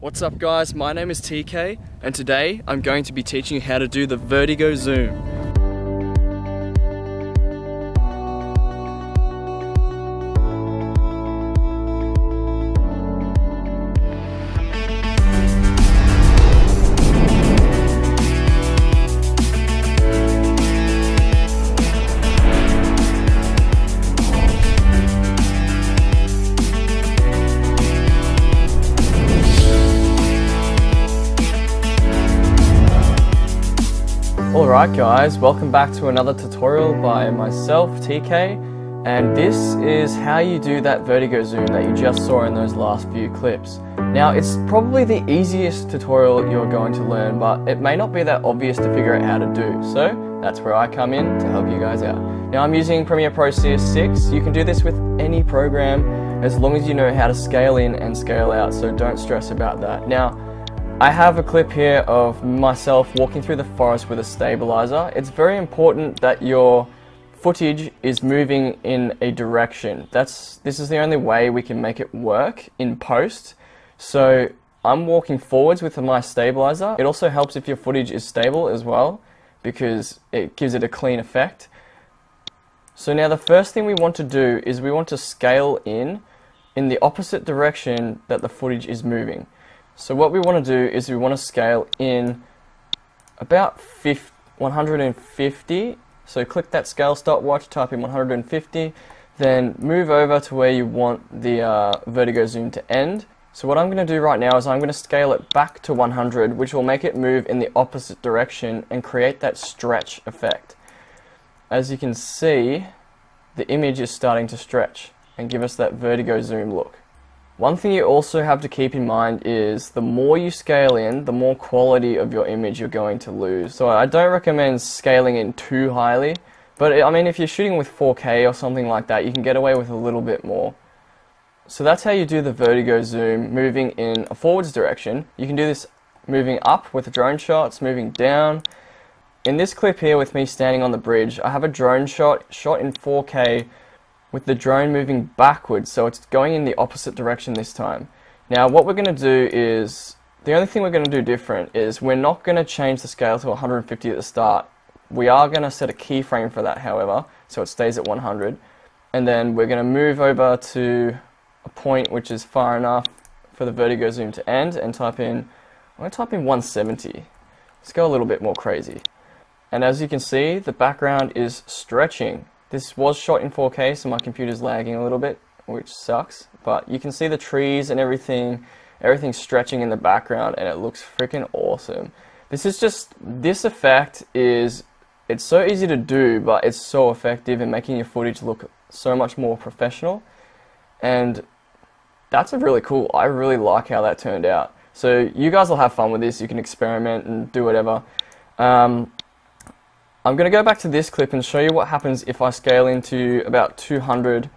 What's up guys, my name is TK and today I'm going to be teaching you how to do the Vertigo zoom. Alright guys, welcome back to another tutorial by myself, TK, and this is how you do that Vertigo zoom that you just saw in those last few clips. Now it's probably the easiest tutorial you're going to learn, but it may not be that obvious to figure out how to do, so that's where I come in to help you guys out. Now I'm using Premiere Pro CS6. You can do this with any program as long as you know how to scale in and scale out, so don't stress about that. Now, I have a clip here of myself walking through the forest with a stabilizer. It's very important that your footage is moving in a direction. This is the only way we can make it work in post. So I'm walking forwards with my stabilizer. It also helps if your footage is stable as well because it gives it a clean effect. So now the first thing we want to do is we want to scale in the opposite direction that the footage is moving. So what we want to do is we want to scale in about 150. So click that scale stopwatch, type in 150, then move over to where you want the Vertigo zoom to end. So what I'm going to do right now is I'm going to scale it back to 100, which will make it move in the opposite direction and create that stretch effect. As you can see, the image is starting to stretch and give us that Vertigo zoom look. One thing you also have to keep in mind is the more you scale in, the more quality of your image you're going to lose. So I don't recommend scaling in too highly, but I mean if you're shooting with 4K or something like that, you can get away with a little bit more. So that's how you do the Vertigo zoom, moving in a forwards direction. You can do this moving up with drone shots, moving down. In this clip here with me standing on the bridge, I have a drone shot in 4K with the drone moving backwards, so it's going in the opposite direction this time. Now what we're going to do is, the only thing we're going to do different is we're not going to change the scale to 150 at the start. We are going to set a keyframe for that however, so it stays at 100, and then we're going to move over to a point which is far enough for the Vertigo zoom to end and I'm going to type in 170. Let's go a little bit more crazy. And as you can see, the background is stretching. This was shot in 4K, so my computer's lagging a little bit, which sucks. But you can see the trees and everything's stretching in the background, and it looks freaking awesome. This effect it's so easy to do, but it's so effective in making your footage look so much more professional. And that's really cool. I really like how that turned out. So you guys will have fun with this. You can experiment and do whatever. I'm going to go back to this clip and show you what happens if I scale into about 200.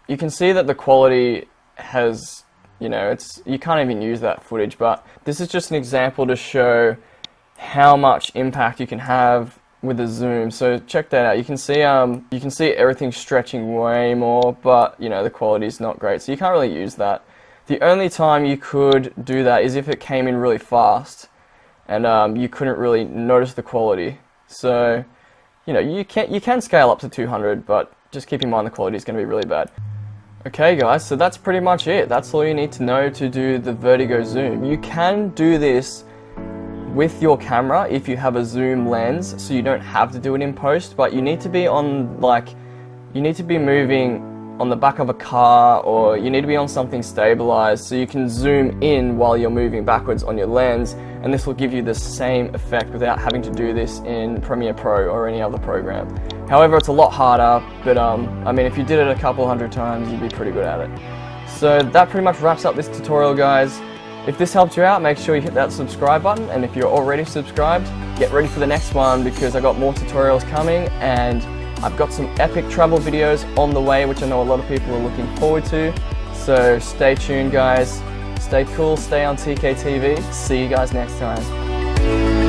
You can see that the quality has, you can't even use that footage, but this is just an example to show how much impact you can have with a zoom. So check that out. You can see everything stretching way more, but the quality is not great, so you can't really use that. The only time you could do that is if it came in really fast and you couldn't really notice the quality. So, you can scale up to 200, but just keep in mind the quality is going to be really bad. Okay guys, so that's pretty much it. That's all you need to know to do the Vertigo zoom. You can do this with your camera if you have a zoom lens, so you don't have to do it in post, but you need to be moving on the back of a car, or you need to be on something stabilized so you can zoom in while you're moving backwards on your lens, and this will give you the same effect without having to do this in Premiere Pro or any other program. However, it's a lot harder, but I mean if you did it a couple hundred times, you'd be pretty good at it. So that pretty much wraps up this tutorial guys. If this helped you out, make sure you hit that subscribe button, and if you're already subscribed, get ready for the next one because I got more tutorials coming, and I've got some epic travel videos on the way, which I know a lot of people are looking forward to. So stay tuned guys, stay cool, stay on TK TV. See you guys next time.